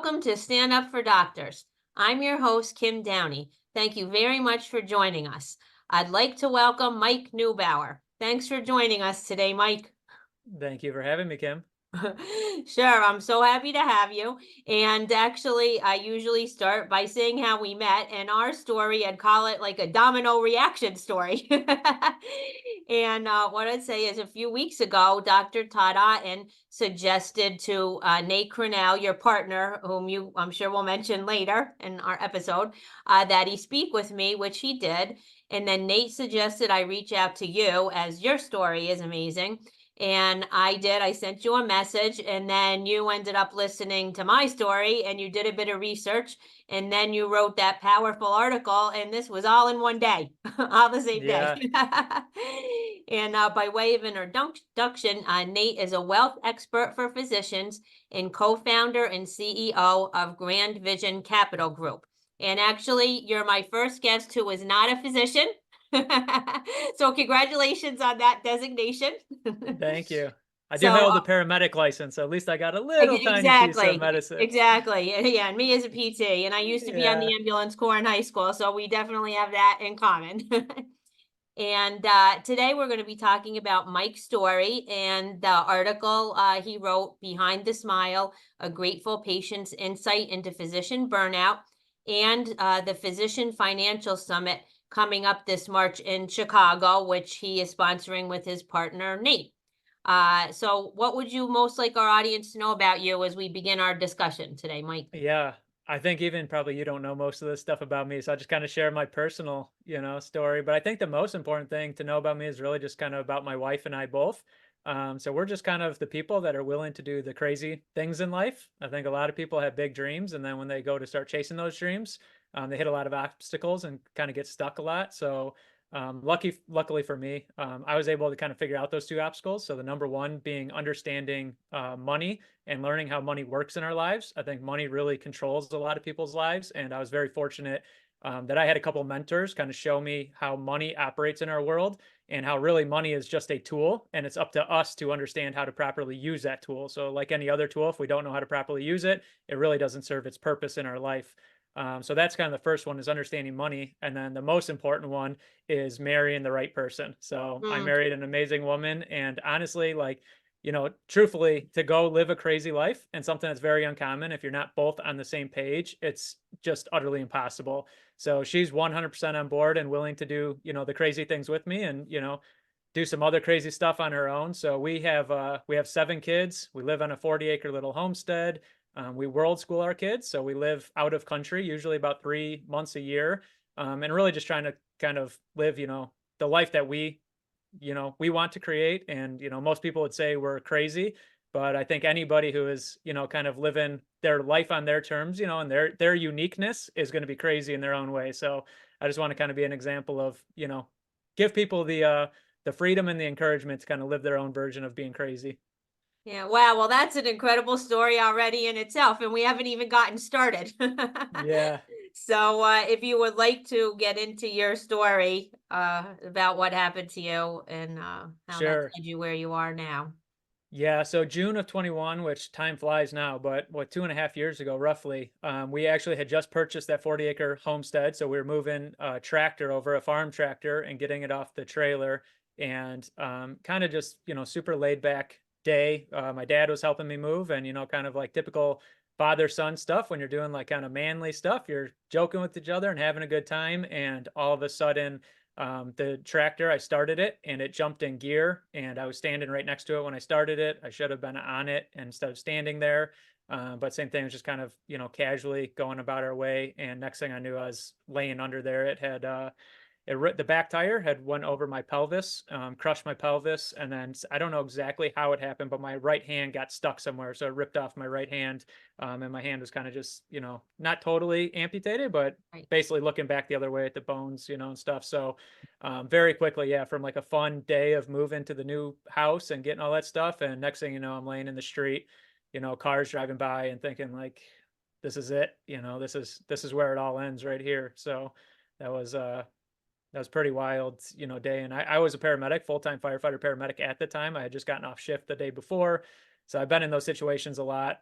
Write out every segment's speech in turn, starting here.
welcome to Stand Up for Doctors. I'm your host, Kim Downey. Thank you very much for joining us. I'd like to welcome Mike Neubauer. Thanks for joining us today, Mike. Thank you for having me, Kim. Sure, I'm so happy to have you. And actually, I usually start by saying how we met. And our story, I'd call it like a domino reaction story. And what I'd say is a few weeks ago, Dr. Todd Otten suggested to Nate Cornell, your partner, whom you I'm sure we'll mention later in our episode, that he speak with me, which he did. And then Nate suggested I reach out to you as your story is amazing. And I did. I sent you a message, and then you ended up listening to my story and you did a bit of research. And then you wrote that powerful article, and this was all in one day, all the same day. Yeah, And by way of introduction, Nate is a wealth expert for physicians and co founder and CEO of Grand Vision Capital Group. And actually, you're my first guest who is not a physician. So congratulations on that designation. thank you. I do So hold a paramedic license, so at least I got a little tiny piece of exactly, medicine. exactly. Yeah, and me as a PT, and I used to be on Yeah, the ambulance corps in high school, so we definitely have that in common. And today we're going to be talking about Mike's story and the article he wrote, Behind the Smile, A Grateful Patient's Insight into Physician Burnout, and the Physician Financial Summit coming up this March in Chicago, which he is sponsoring with his partner, Nate. So what would you most like our audience to know about you as we begin our discussion today, Mike? yeah. I think even probably you don't know most of this stuff about me, so I'll just kind of share my personal, story. But I think the most important thing to know about me is really just kind of about my wife and I both. So we're just kind of the people that are willing to do the crazy things in life. I think a lot of people have big dreams, and then when they go to start chasing those dreams, they hit a lot of obstacles and kind of get stuck a lot. So luckily for me, I was able to kind of figure out those two obstacles. So the number one being understanding money and learning how money works in our lives. I think money really controls a lot of people's lives, and I was very fortunate that I had a couple mentors kind of show me how money operates in our world and how really money is just a tool, and it's up to us to understand how to properly use that tool. So, like any other tool, if we don't know how to properly use it, it really doesn't serve its purpose in our life. So that's kind of the first one is understanding money, and then the most important one is marrying the right person. So I Mm, married an amazing woman, and honestly, like truthfully, to go live a crazy life and something that's very uncommon, if you're not both on the same page, it's just utterly impossible. So she's 100% on board and willing to do, the crazy things with me and, do some other crazy stuff on her own. So we have 7 kids. We live on a 40-acre little homestead. We world school our kids, so we live out of country, usually about 3 months a year, and really just trying to kind of live, the life that we want to create. And most people would say we're crazy, but I think anybody who is kind of living their life on their terms, and their uniqueness is going to be crazy in their own way. So I just want to kind of be an example of give people the freedom and the encouragement to kind of live their own version of being crazy. yeah, wow. Well, that's an incredible story already in itself, and we haven't even gotten started. Yeah, So, if you would like to get into your story about what happened to you and how that sure. led you where you are now. Yeah, so June of 21, which time flies now, but what, 2.5 years ago, roughly, we actually had just purchased that 40-acre homestead. So we were moving a tractor over, a farm tractor, and getting it off the trailer. And kind of just, super laid back day. My dad was helping me move, and, kind of like typical father son stuff. When you're doing like kind of manly stuff, you're joking with each other and having a good time. And all of a sudden, the tractor, I started it and it jumped in gear, and I was standing right next to it when I started it. I should have been on it instead of standing there. But same thing, was just kind of, casually going about our way. And next thing I knew, I was laying under there. The back tire had went over my pelvis, crushed my pelvis, and then I don't know exactly how it happened, but my right hand got stuck somewhere, so it ripped off my right hand, and my hand was kind of just not totally amputated, but Right. basically looking back the other way at the bones, and stuff. So very quickly, yeah, from like a fun day of moving to the new house and getting all that stuff, and next thing you know, I'm laying in the street, cars driving by, and thinking like, this is it, this is where it all ends right here. So that was pretty wild, day. And I was a paramedic, full-time firefighter paramedic at the time. I had just gotten off shift the day before. So I've been in those situations a lot.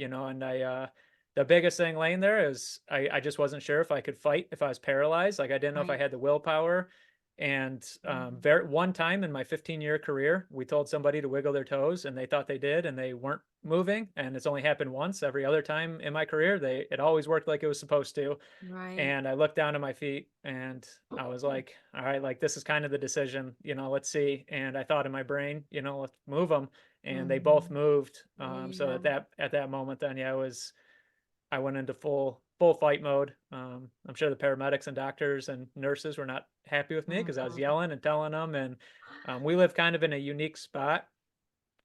and the biggest thing laying there is I just wasn't sure if I could fight if I was paralyzed. Like I didn't know if I Right. had the willpower. And Mhm. very one time in my 15-year career, we told somebody to wiggle their toes, and they thought they did, and they weren't moving. And it's only happened once. Every other time in my career, they it always worked like it was supposed to. Right. And I looked down at my feet, and I was like, all right, like this is kind of the decision, let's see. And I thought in my brain, let's move them. And they both Mhm. moved. So Yeah. at that moment, then yeah, I went into full fight mode. I'm sure the paramedics and doctors and nurses were not happy with me because I was Mhm. yelling and telling them. And we live kind of in a unique spot.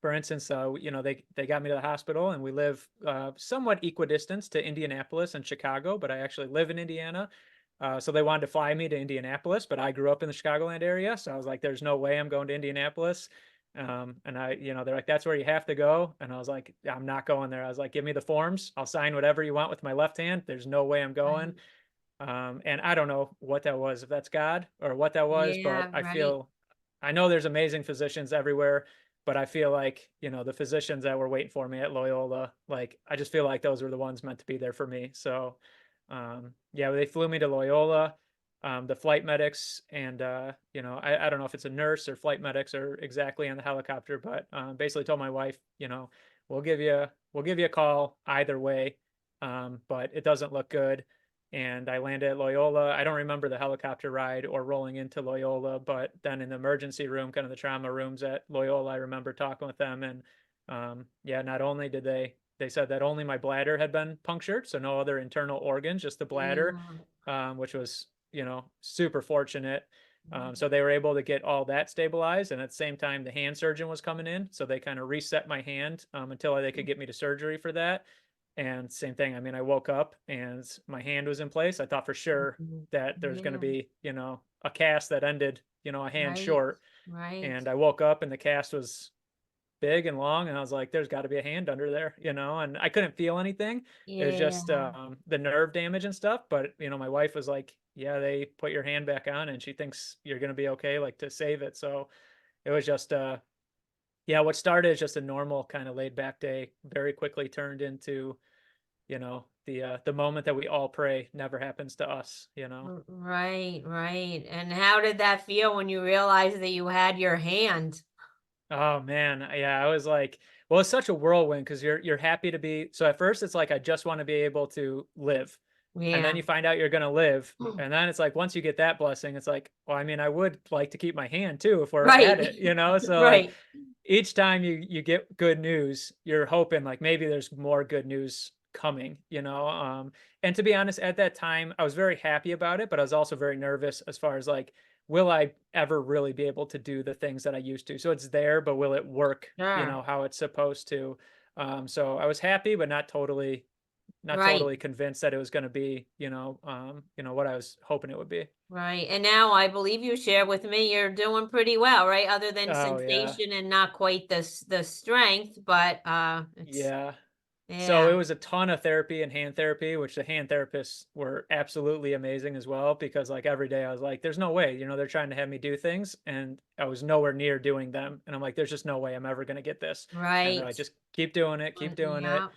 For instance, they got me to the hospital, and we live somewhat equidistant to Indianapolis and Chicago, but I actually live in Indiana. So they wanted to fly me to Indianapolis, but I grew up in the Chicagoland area, so I was like, "There's no way I'm going to Indianapolis." And they're like, "That's where you have to go," and I was like, "I'm not going there." I was like, "Give me the forms. I'll sign whatever you want with my left hand. There's no way I'm going." Right. And I don't know what that was, if that's God or what that was, but Yeah, right. I know there's amazing physicians everywhere, but I feel like, the physicians that were waiting for me at Loyola, like, I just feel like those were the ones meant to be there for me. So, yeah, they flew me to Loyola. The flight medics and, I don't know if it's a nurse or flight medics or exactly on the helicopter, but basically told my wife, we'll give you a call either way, but it doesn't look good. And I landed at Loyola. I don't remember the helicopter ride or rolling into Loyola, but then in the emergency room, kind of the trauma rooms at Loyola, I remember talking with them, and yeah, not only did they said that only my bladder had been punctured, so no other internal organs, just the bladder, Yeah. which was super fortunate. So Mhm. they were able to get all that stabilized, and at the same time, the hand surgeon was coming in, so they kind of reset my hand until they could get me to surgery for that. And same thing. I mean, I woke up and my hand was in place. I thought for sure Mhm. that there's going to Yeah. be, a cast that ended, a hand Right. short. Right. And I woke up and the cast was big and long. And I was like, there's got to be a hand under there, and I couldn't feel anything. It was Yeah. just the nerve damage and stuff. But, my wife was like, yeah, they put your hand back on and she thinks you're going to be okay, like to save it. So it was just, yeah, what started as just a normal kind of laid back day very quickly turned into the moment that we all pray never happens to us. Right, right. And how did that feel when you realized that you had your hand? Oh man, yeah, I was like, well, it's such a whirlwind because you're happy to be. So at first, it's like I just want to be able to live, and then Yeah. you find out you're gonna live, and then it's like once you get that blessing, it's like, well, I mean, I would like to keep my hand too if we're Right. at it. So like Right. each time you get good news, you're hoping like maybe there's more good news coming. And to be honest, at that time I was very happy about it, but I was also very nervous as far as like, will I ever really be able to do the things that I used to? So it's there, but will it work, Sure. how it's supposed to? So I was happy, but not Right. totally convinced that it was going to be, what I was hoping it would be. Right. And now I believe you share with me you're doing pretty well, right? Other than Oh yeah. sensation and not quite the strength, but it's Yeah. So yeah. it was a ton of therapy and hand therapy, which the hand therapists were absolutely amazing as well, because like every day I was like, there's no way, they're trying to have me do things and I was nowhere near doing them. And I'm like, there's just no way I'm ever going to get this. And they're Right. like, just keep doing it, keep doing it. Yeah.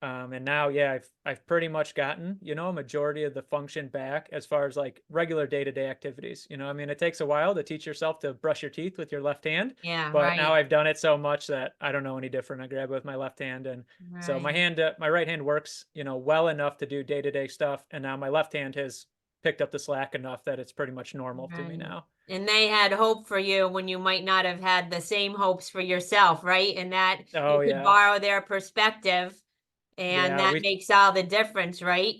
And now, yeah, I've pretty much gotten, a majority of the function back as far as like regular day-to-day activities. I mean, it takes a while to teach yourself to brush your teeth with your left hand, Yeah, but now right. I've done it so much that I don't know any different. I grab it with my left hand, and so Right. my right hand works, well enough to do day-to-day stuff, and now my left hand has picked up the slack enough that it's pretty much normal to me Right. now. And they had hope for you when you might not have had the same hopes for yourself, right? And that Oh you could yeah. borrow their perspective and Yeah, that makes all the difference, right?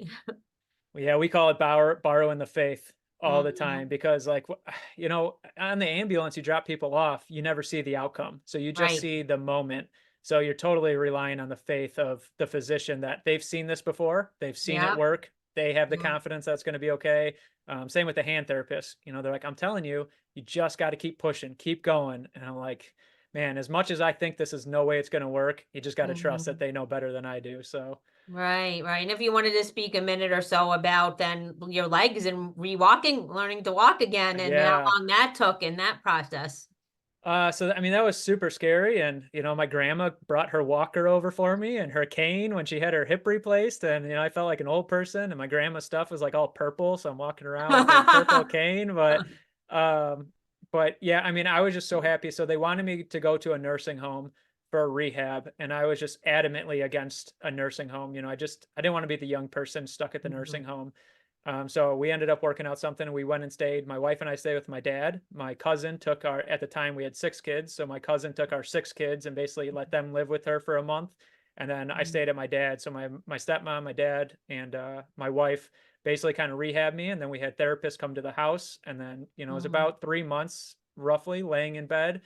yeah, we call it borrowing the faith all the time Mhm. because, like, on the ambulance, you drop people off, you never see the outcome. So you just Right. see the moment. So you're totally relying on the faith of the physician that they've seen this before, they've seen it Yep. work, they have the Yep. confidence that's going to be okay. Same with the hand therapist. They're like, I'm telling you, you just got to keep pushing, keep going. And I'm like, man, as much as I think this is no way it's going to work, you just got to trust that Mhm. they know better than I do. So, Right, right. And if you wanted to speak a minute or so about then your legs and rewalking, learning to walk again and how yeah. long that took in that process. I mean, that was super scary, and, my grandma brought her walker over for me and her cane when she had her hip replaced, and, I felt like an old person, and my grandma's stuff was, like, all purple, so I'm walking around with a purple cane, um yeah, I mean, I was just so happy. So they wanted me to go to a nursing home for a rehab, and I was just adamantly against a nursing home. I didn't wanna be the young person stuck at the nursing Mhm. home. So we ended up working out something, and we went and stayed. My wife and I stayed with my dad. My cousin took our at the time, we had 6 kids, so my cousin took our 6 kids and basically let them live with her for a month, and then I Mhm. stayed at my dad's. So my stepmom, my dad, and, my wife basically kinda rehabbed me, and then we had therapists come to the house, and then, it was Mhm. about 3 months roughly laying in bed,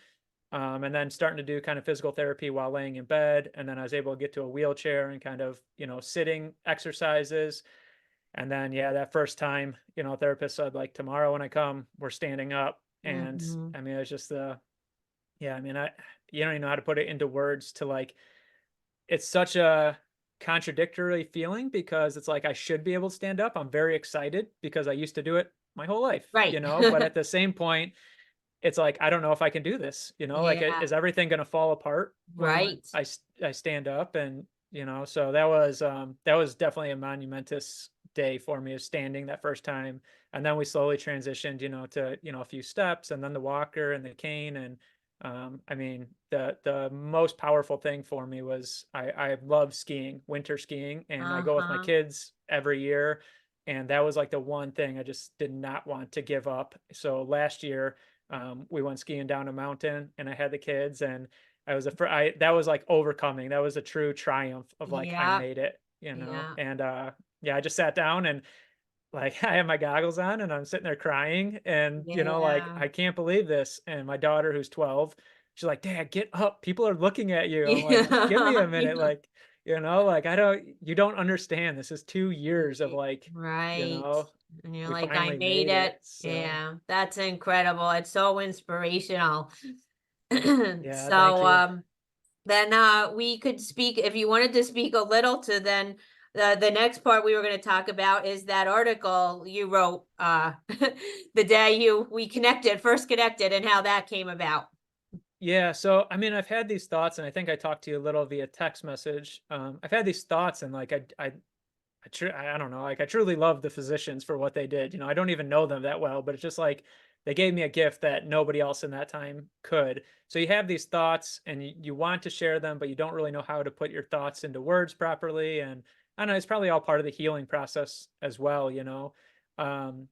and then starting to do kind of physical therapy while laying in bed, and then I was able to get to a wheelchair and kind of, sitting exercises, and then, yeah, that first time, therapist said, like, "Tomorrow when I come, we're standing up." And Mhm. I mean, it's just yeah, I mean, you don't even know how to put it into words to like, it's such a contradictory feeling because it's like I should be able to stand up. I'm very excited because I used to do it my whole life, Right. but at the same point, it's like, I don't know if I can do this, like, Yeah, is everything gonna fall apart when right. I stand up? And, so that was definitely a monumentous day for me, is standing that first time. And then we slowly transitioned, to, a few steps, and then the walker and the cane. And, I mean, the most powerful thing for me was I love skiing, winter skiing, and I go with my Uh-huh. kids every year. And that was like the one thing I just did not want to give up. So last year, we went skiing down a mountain, and I had the kids, and that was like overcoming. That was a true triumph of like, I Yeah, made it, yeah, and yeah, I just sat down, and like, I have my goggles on, and I'm sitting there crying, and, like, yeah. I can't believe this. And my daughter, who's 12, she's like, "Dad, get up. People are looking at you." I'm like, "Just give me Yeah, a minute." yeah. Like, like, you don't understand. This is 2 years of like, Right. And you're we like, I finally made made it. it. So, Yeah, that's incredible. It's so inspirational. yeah, thank So, you. then we could speak if you wanted to speak a little to then the next part we were going to talk about is that article you wrote the day you we connected first connected and how that came about. Yeah, so I mean, I've had these thoughts, and I think I talked to you a little via text message. I've had these thoughts, and like I don't know, like I truly love the physicians for what they did. I don't even know them that well, but it's just like they gave me a gift that nobody else in that time could. So you have these thoughts, and you want to share them, but you don't really know how to put your thoughts into words properly. And I don't know, it's probably all part of the healing process as well. Um,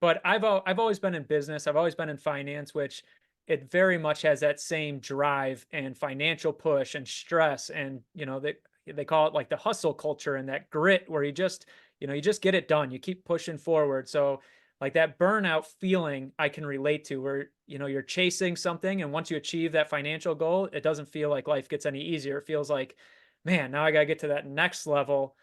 but I've always been in business. I've always been in finance, which it very much has that same drive and financial push and stress. And they call it like the hustle culture and that grit, where you just get it done. You keep pushing forward. So like that burnout feeling I can relate to, where you're chasing something, and once you achieve that financial goal, it doesn't feel like life gets any easier. It feels like, man, now I got to get to that next level.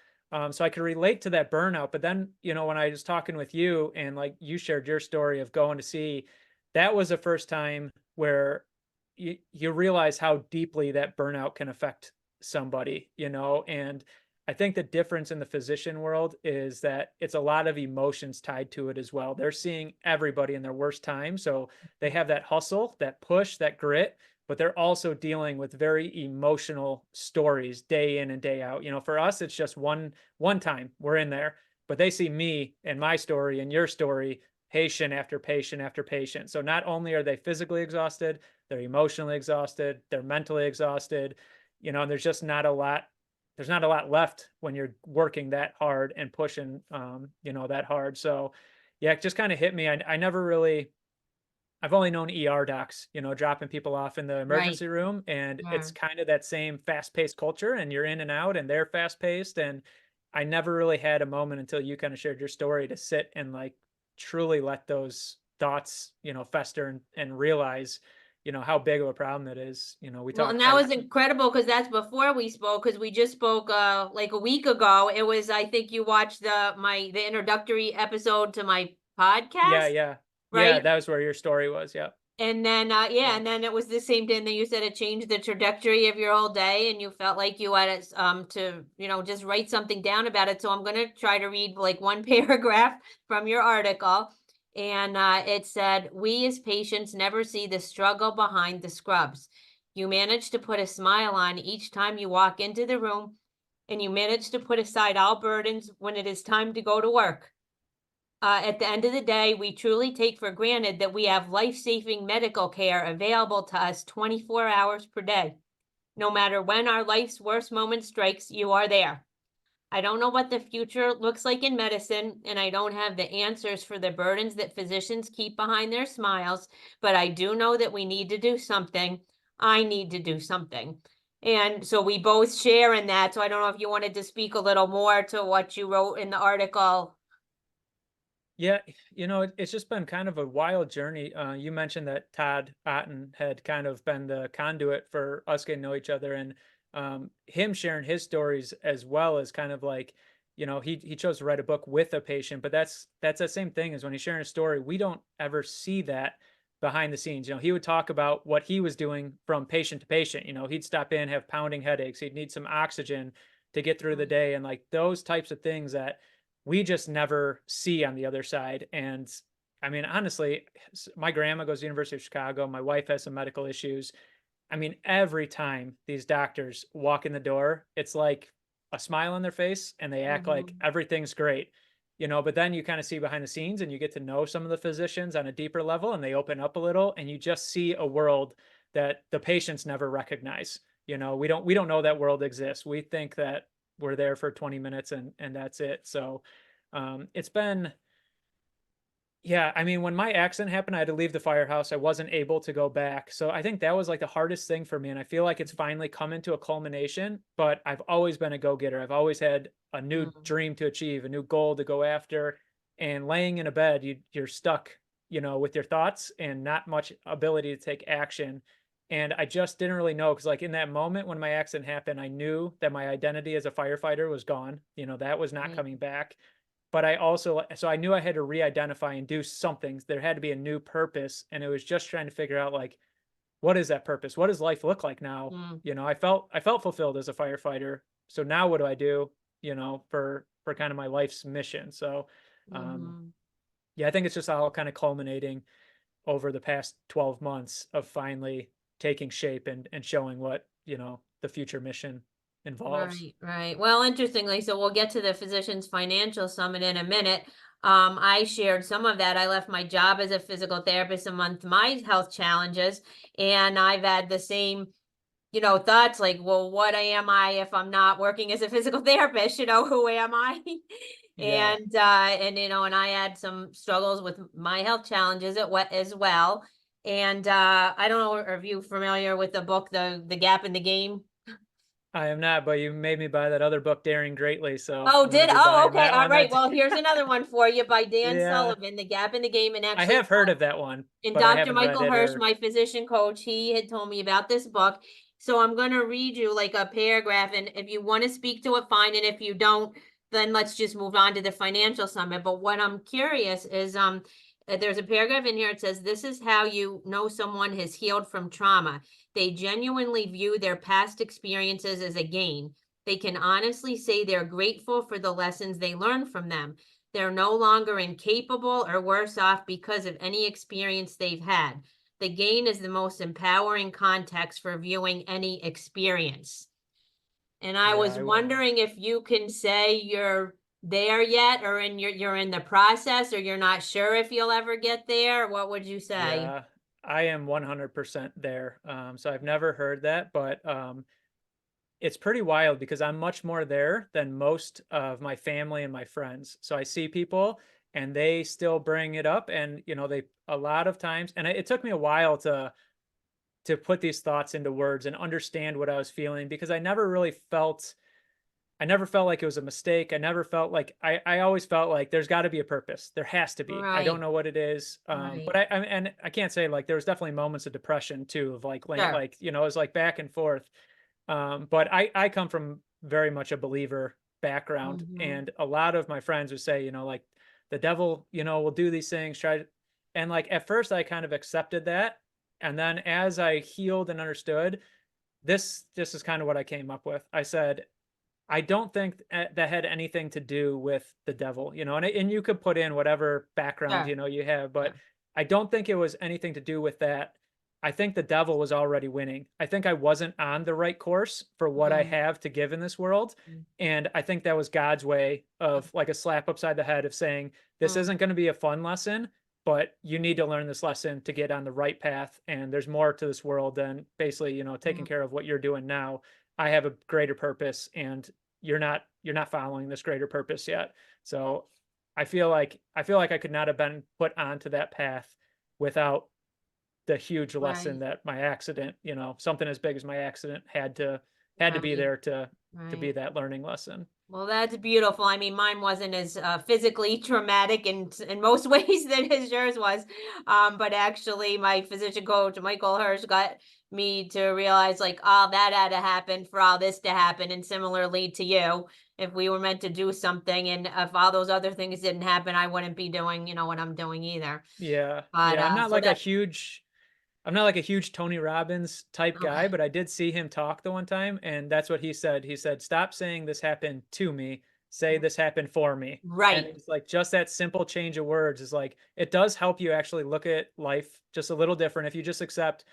So I could relate to that burnout. But then, when I was talking with you, and like you shared your story of going to sea, that was the first time where you realize how deeply that burnout can affect somebody. And I think the difference in the physician world is that it's a lot of emotions tied to it as well. They're seeing everybody in their worst time. So they have that hustle, that push, that grit, but they're also dealing with very emotional stories day in and day out. For us, it's just one time we're in there, but they see me and my story and your story, patient after patient after patient. So not only are they physically exhausted, they're emotionally exhausted, they're mentally exhausted, and there's not a lot left when you're working that hard and pushing that hard. So yeah, it just kind of hit me. I never really I've only known ER docs, dropping people off in the Right. emergency room, and it's Yeah. kind of that same fast-paced culture, and you're in and out, and they're fast-paced. And I never really had a moment until you kind of shared your story to sit and like truly let those thoughts, fester, and realize, how big of a problem it is. We Well, talk, and that was incredible because that's before we spoke because we just spoke like a week ago. It was I think you watched the introductory episode to my yeah, podcast, yeah, yeah, right? that was where your story was. Yeah, And then, yeah, yeah. and then it was the same thing that you said it changed the trajectory of your whole day, and you felt like you had it, to, just write something down about it. So I'm gonna try to read like one paragraph from your article. And it said, "We as patients never see the struggle behind the scrubs. You manage to put a smile on each time you walk into the room, and you manage to put aside all burdens when it is time to go to work. At the end of the day, we truly take for granted that we have life saving medical care available to us 24 hours per day. No matter when our life's worst moment strikes, you are there. I don't know what the future looks like in medicine, and I don't have the answers for the burdens that physicians keep behind their smiles, but I do know that we need to do something. I need to do something." And so we both share in that. So I don't know if you wanted to speak a little more to what you wrote in the article. Yeah, it's just been kind of a wild journey. You mentioned that Todd Otten had kind of been the conduit for us getting to know each other, and him sharing his stories as well as kind of like, he chose to write a book with a patient, but that's the same thing as when he's sharing a story. We don't ever see that behind the scenes. He would talk about what he was doing from patient to patient. He'd stop in, have pounding headaches, he'd need some oxygen to get through the Mm, day, and like those types of things that we just never see on the other side. And I mean, honestly, my grandma goes to the University of Chicago. My wife has some medical issues. I mean, every time these doctors walk in the door, it's like a smile on their face and they act like mhm, everything's great, but then you kind of see behind the scenes and you get to know some of the physicians on a deeper level and they open up a little and you just see a world that the patients never recognize. We don't know that world exists. We think that we're there for 20 minutes and that's it. So it's been, yeah, I mean, when my accident happened, I had to leave the firehouse. I wasn't able to go back. So I think that was like the hardest thing for me. And I feel like it's finally come into a culmination, but I've always been a go-getter. I've always had a new mm, dream to achieve, a new goal to go after. And laying in a bed, you're stuck, with your thoughts and not much ability to take action. And I just didn't really know because, like, in that moment when my accident happened, I knew that my identity as a firefighter was gone. That was not right. coming back, but I also, so I knew I had to re-identify and do something. There had to be a new purpose, and it was just trying to figure out, like, what is that purpose? What does life look like now? Mm, I felt fulfilled as a firefighter. So now what do I do, for kind of my life's mission? So um mhm. yeah, I think it's just all kind of culminating over the past 12 months of finally taking shape and showing what, the future mission involves. Right, right. Well, interestingly, so we'll get to the Physicians Financial Summit in a minute. I shared some of that. I left my job as a physical therapist among my health challenges, and I've had the same, thoughts like, well, what am I if I'm not working as a physical therapist? Who am I? Yeah. And I had some struggles with my health challenges as well. And I don't know, are you familiar with the book, The Gap in the Game? I am not, but you made me buy that other book, Daring Greatly, so Oh, I'm gonna did be oh, buying okay, that all one. right. That Well, here's another one for you by Dan yeah, Sullivan, The Gap in the Game, and I actually, have heard of that one, and but I Dr. haven't read Michael it Hirsch, or my physician coach, he had told me about this book. So I'm going to read you like a paragraph, and if you want to speak to it, fine. And if you don't, then let's just move on to the financial summit. But what I'm curious is, there's a paragraph in here. It says, "This is how you know someone has healed from trauma. They genuinely view their past experiences as a gain. They can honestly say they're grateful for the lessons they learned from them. They're no longer incapable or worse off because of any experience they've had. The gain is the most empowering context for viewing any experience." And I yeah, was wondering if you can say you're there yet, or you're in the process, or you're not sure if you'll ever get there. What would you say? yeah, I am 100% there. So I've never heard that, but it's pretty wild because I'm much more there than most of my family and my friends. So I see people and they still bring it up, and they a lot of times, and it took me a while to put these thoughts into words and understand what I was feeling because I never felt like it was a mistake. I never felt like I always felt like there's got to be a purpose. There has to be. I don't Right, know what it is. But right. and I can't say, like, there was definitely moments of depression too, of Sure. it was like back and forth. But I come from very much a believer background, Hmm. and a lot of my friends would say, like, the devil, will do these things, and like at first I kind of accepted that, and then as I healed and understood, this is kind of what I came up with. I said, I don't think that had anything to do with the devil, you know, and you could put in whatever background, Sure, you know, you have, but sure. I don't think it was anything to do with that. I think the devil was already winning. I think I wasn't on the right course for what I Mm, have to give in this world. mm, And I think that was God's way of like a slap upside the head of saying, this mm, isn't going to be a fun lesson, but you need to learn this lesson to get on the right path. And there's more to this world than basically, you know, taking mm. care of what you're doing now. I have a greater purpose, and you're not following this greater purpose yet. So I feel like I could not have been put onto that path without the huge lesson Right, that my accident, you know, something as big as my accident had to be right, there to be right. that learning lesson. Well, that's beautiful. I mean, mine wasn't as physically traumatic in most ways than as yours was. But actually, my physician coach, Michael Hirsch, got me to realize like, oh, that had to happen for all this to happen. And similarly to you, if we were meant to do something and if all those other things didn't happen, I wouldn't be doing, what I'm doing either. Yeah. But Yeah, so that, I'm not like a huge Tony Robbins type guy, okay, but I did see him talk the one time, and that's what he said. He said, "Stop saying this happened to me. Say this happened for me." And right. it's like just that simple change of words is like it does help you actually look at life just a little different if you just accept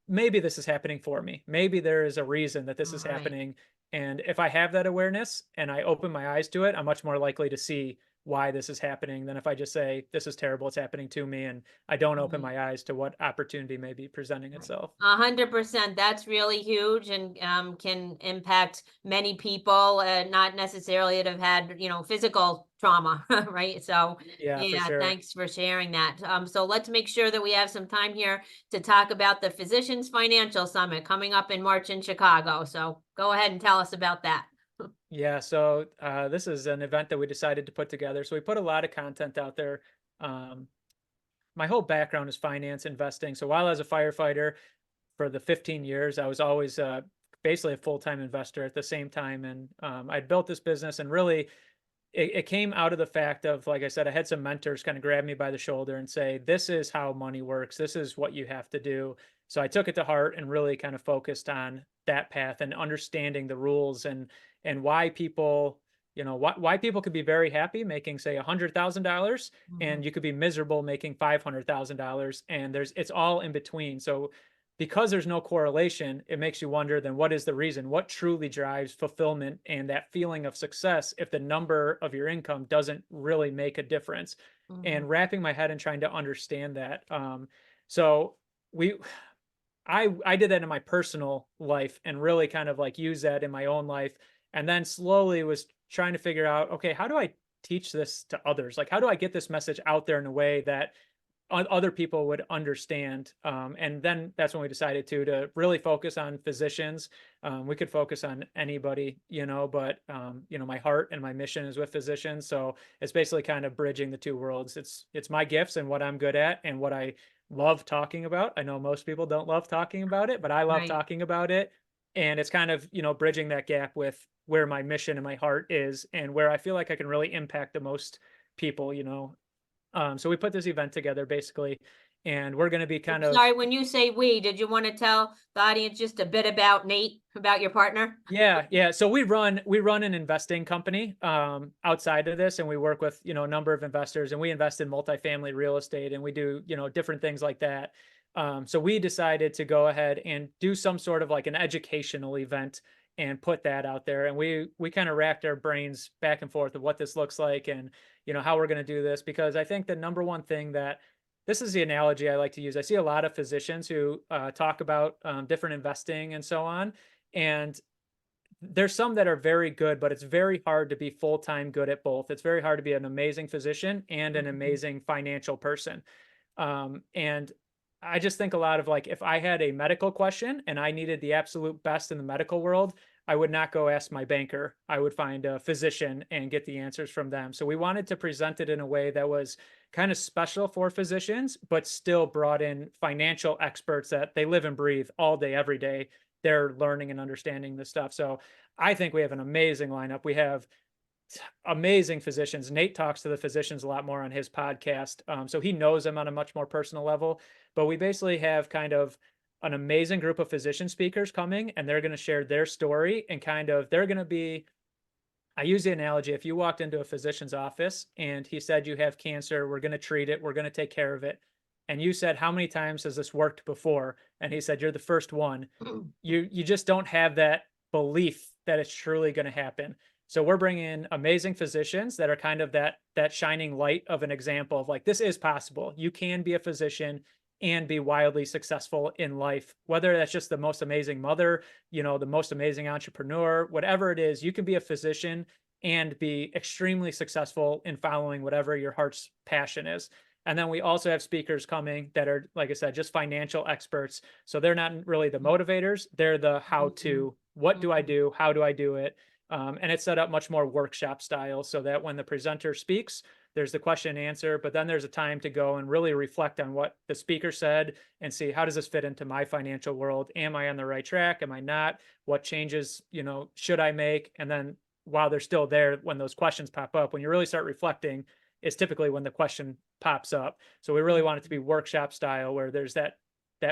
maybe this is happening for me. Maybe there is a reason that this is Right. happening. And if I have that awareness and I open my eyes to it, I'm much more likely to see why this is happening than if I just say, this is terrible, it's happening to me. And I don't open Right. my eyes to what opportunity may be presenting Right. itself. 100%. That's really huge and can impact many people, not necessarily that have had, physical trauma, right? So, Yeah, for yeah, sure. thanks for sharing that. So let's make sure that we have some time here to talk about the Physicians Financial Summit coming up in March in Chicago. So go ahead and tell us about that. Yeah, so this is an event that we decided to put together. So we put a lot of content out there. Um, my whole background is finance investing. So while I was a firefighter, for the 15 years, I was always basically a full-time investor at the same time. And I'd built this business, and really it came out of the fact of, like I said, I had some mentors kind of grab me by the shoulder and say, this is how money works. This is what you have to do. So I took it to heart and really kind of focused on that path and understanding the rules and why people, you know, why people could be very happy making, say, $100,000, Mhm. and you could be miserable making $500,000, and it's all in between. So because there's no correlation, it makes you wonder, then what is the reason? What truly drives fulfillment and that feeling of success if the number of your income doesn't really make a difference? Mhm. And wrapping my head and trying to understand that. So we I did that in my personal life and really kind of like use that in my own life. And then slowly was trying to figure out, okay, how do I teach this to others? Like, how do I get this message out there in a way that other people would understand? And then that's when we decided to really focus on physicians. We could focus on anybody, you know, but you know, my heart and my mission is with physicians. So it's basically kind of bridging the two worlds. It's my gifts and what I'm good at and what I love talking about. I know most people don't love talking about it, but I love Right. talking about it. And it's kind of, you know, bridging that gap with where my mission and my heart is and where I feel like I can really impact the most people, you know. So we put this event together basically, and we're going to be kind of Sorry, when you say we, did you want to tell the audience just a bit about Nate, about your partner? yeah, yeah. So we run an investing company outside of this, and we work with, you know, a number of investors, and we invest in multifamily real estate, and we do, you know, different things like that. So we decided to go ahead and do some sort of like an educational event and put that out there, and we kind of racked our brains back and forth of what this looks like and, you know, how we're going to do this, because I think the number one thing that this is the analogy I like to use. I see a lot of physicians who talk about different investing and so on, and there's some that are very good, but it's very hard to be full-time good at both. It's very hard to be an amazing physician and an Mhm. amazing financial person. And I just think a lot of like, if I had a medical question and I needed the absolute best in the medical world, I would not go ask my banker. I would find a physician and get the answers from them. So we wanted to present it in a way that was kind of special for physicians, but still brought in financial experts that they live and breathe all day, every day. They're learning and understanding this stuff. So I think we have an amazing lineup. We have amazing physicians. Nate talks to the physicians a lot more on his podcast. So he knows them on a much more personal level. But we basically have kind of an amazing group of physician speakers coming, and they're going to share their story and kind of they're going to be I use the analogy, if you walked into a physician's office and he said, you have cancer, we're going to treat it, we're going to take care of it. And you said, how many times has this worked before? And he said, you're the first one. You just don't have that belief that it's truly going to happen. So we're bringing in amazing physicians that are kind of that shining light of an example of like, this is possible. You can be a physician and be wildly successful in life, whether that's just the most amazing mother, the most amazing entrepreneur, whatever it is. You can be a physician and be extremely successful in following whatever your heart's passion is. And then we also have speakers coming that are, like I said, just financial experts. So they're not really the motivators, they're the how to. What do I do? How do I do it? And it's set up much more workshop style so that when the presenter speaks, there's the question and answer, but then there's a time to go and really reflect on what the speaker said and see, how does this fit into my financial world? Am I on the right track? Am I not? What changes, should I make? And then while they're still there, when those questions pop up, when you really start reflecting, is typically when the question pops up. So we really want it to be workshop style where there's that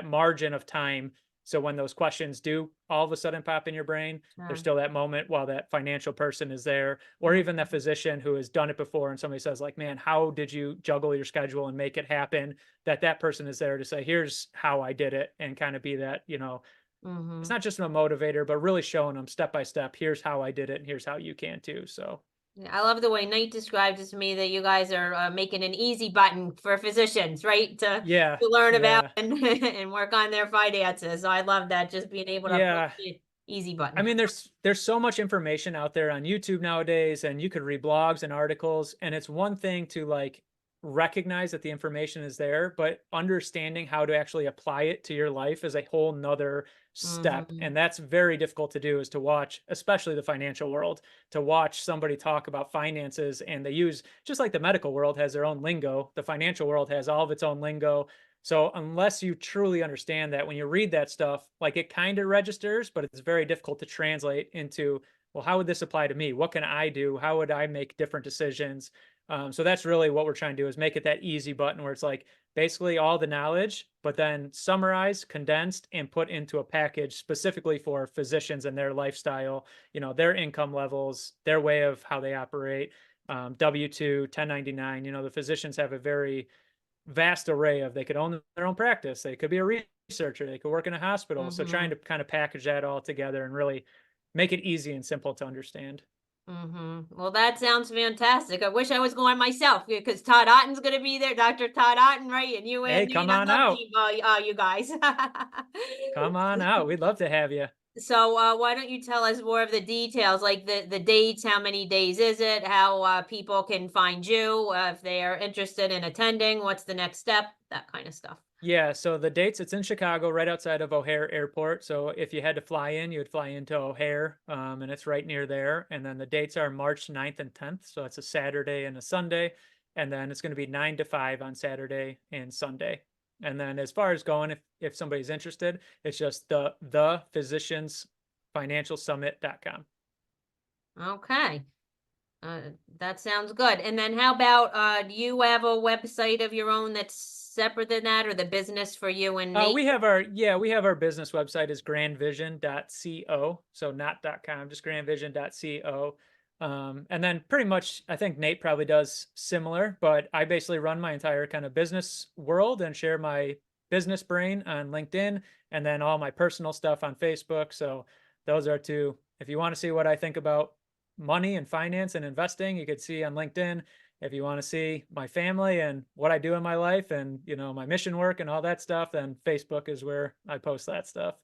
margin of time. So when those questions do all of a sudden pop in your brain, there's still that moment while that financial person is there, or even that physician who has done it before. And somebody says like, man, how did you juggle your schedule and make it happen? That person is there to say, here's how I did it, and kind of be that, it's not just a motivator, but really showing them step by step, here's how I did it. And here's how you can too. So Yeah, I love the way Nate described it to me that you guys are making an easy button for physicians, right? yeah, To learn about yeah, and and work on their finances. So I love that, just being able to push yeah. the easy I button. mean, there's so much information out there on YouTube nowadays, and you could read blogs and articles, and it's one thing to like recognize that the information is there, but understanding how to actually apply it to your life is a whole nother step. Mm-hmm. And that's very difficult to do, is to watch, especially the financial world, to watch somebody talk about finances, and they use, just like the medical world has their own lingo, the financial world has all of its own lingo. So unless you truly understand that, when you read that stuff, like it kind of registers, but it's very difficult to translate into, well, how would this apply to me? What can I do? How would I make different decisions? So that's really what we're trying to do, is make it that easy button where it's like basically all the knowledge, but then summarized, condensed, and put into a package specifically for physicians and their lifestyle, their income levels, their way of how they operate, W-2, 1099. The physicians have a very vast array of, they could own their own practice, they could be a researcher, they could work in a hospital. So trying to kind of package that all together and really make it easy and simple to understand. Well, that sounds fantastic. I wish I was going myself, because Todd Otten's going to be there, Dr. Todd Otten, right? And you Hey, and Nate, come I on love out. you guys. Come on out. We'd love to have you. So, why don't you tell us more of the details, like the dates, how many days is it, how people can find you if they are interested in attending, what's the next step, that kind of stuff. Yeah, so the dates, it's in Chicago, right outside of O'Hare Airport. So if you had to fly in, you would fly into O'Hare, and it's right near there. And then the dates are March 9th and 10th. So it's a Saturday and a Sunday. And then it's going to be 9 to 5 on Saturday and Sunday. And then as far as going, if somebody's interested, it's just the physiciansfinancialsummit.com. Okay. Uh, that sounds good. And then how about, do you have a website of your own that's separate than that, or the business for you and Nate? We have our business website is grandvision.co. So not .com, just grandvision.co. And then pretty much, I think Nate probably does similar, but I basically run my entire kind of business world and share my business brain on LinkedIn, and then all my personal stuff on Facebook. So those are two. If you want to see what I think about money and finance and investing, you could see on LinkedIn. If you want to see my family and what I do in my life and, my mission work and all that stuff, then Facebook is where I post that stuff.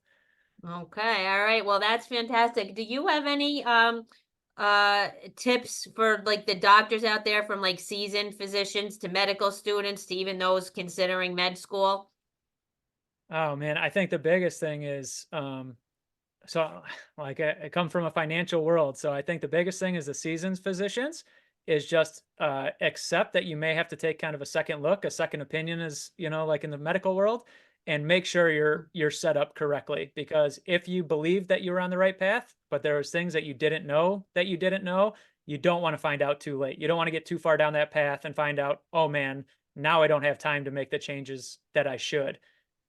Okay, all right. Well, that's fantastic. Do you have any tips for like the doctors out there, from like seasoned physicians to medical students to even those considering med school? Oh man, I think the biggest thing is, so like I come from a financial world. So I think the biggest thing is the seasoned physicians is just accept that you may have to take kind of a second look, a second opinion, as like in the medical world, and make sure you're set up correctly. Because if you believe that you were on the right path, but there was things that you didn't know that you didn't know, you don't want to find out too late. You don't want to get too far down that path and find out, oh man, now I don't have time to make the changes that I should.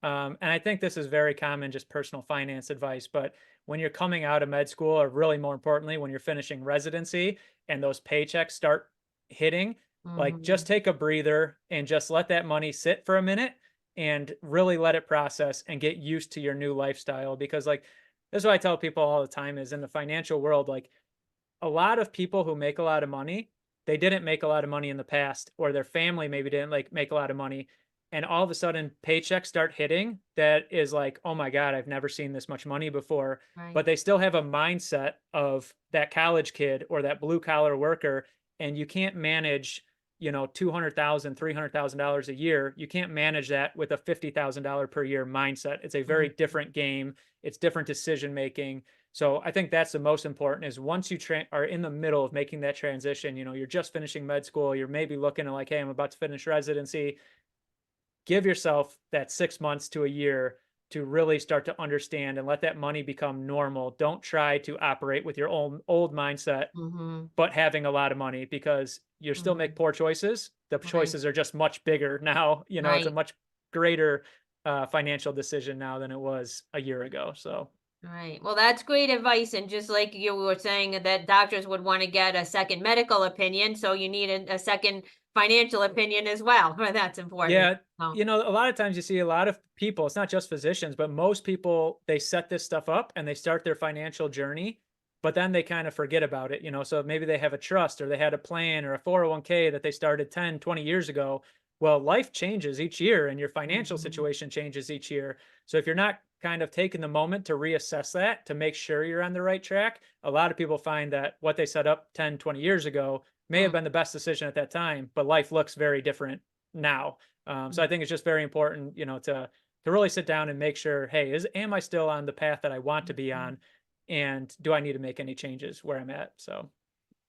And I think this is very common, just personal finance advice. But when you're coming out of med school, or really more importantly, when you're finishing residency and those paychecks start hitting, like Mhm. just take a breather and just let that money sit for a minute and really let it process and get used to your new lifestyle. Because like this is what I tell people all the time is in the financial world, like a lot of people who make a lot of money, they didn't make a lot of money in the past, or their family maybe didn't like make a lot of money. And all of a sudden paychecks start hitting that is like, oh my God, I've never seen this much money before. Right. But they still have a mindset of that college kid or that blue collar worker. And you can't manage, 200,000, $300,000 a year. You can't manage that with a $50,000 per year mindset. It's a very Mhm. different game. It's different decision making. So I think that's the most important is once you are in the middle of making that transition, you're just finishing med school, you're maybe looking at like, hey, I'm about to finish residency. Give yourself that 6 months to a year to really start to understand and let that money become normal. Don't try to operate with your own old mindset, Mhm. but having a lot of money because you still make Mhm. poor choices. The Right. choices are just much bigger now. It's a Right. much greater financial decision now than it was a year ago. So Right. Well, that's great advice. And just like you were saying that doctors would want to get a second medical opinion, so you need a second financial opinion as well. That's important. yeah, Oh. a lot of times you see a lot of people, it's not just physicians, but most people, they set this stuff up and they start their financial journey, but then they kind of forget about it. So maybe they have a trust or they had a plan or a 401k that they started 10, 20 years ago. Well, life changes each year and your financial Mhm. situation changes each year. So if you're not kind of taking the moment to reassess that to make sure you're on the right track, a lot of people find that what they set up 10, 20 years ago may have Mm, been the best decision at that time, but life looks very different now. So I mm, think it's just very important, to really sit down and make sure, hey, am I still on the path that I want to be mhm. on, and do I need to make any changes where I'm at? So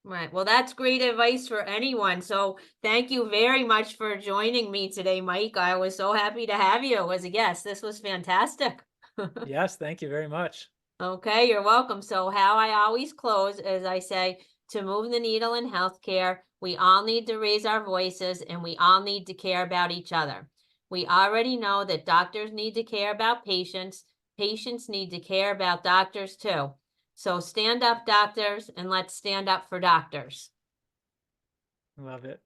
Right. Well, that's great advice for anyone. So thank you very much for joining me today, Mike. I was so happy to have you as a guest. This was fantastic. yes, thank you very much. Okay, you're welcome. So, how I always close is I say, to move the needle in healthcare, we all need to raise our voices and we all need to care about each other. We already know that doctors need to care about patients, patients need to care about doctors too. So, stand up, doctors, and let's stand up for doctors. Love it.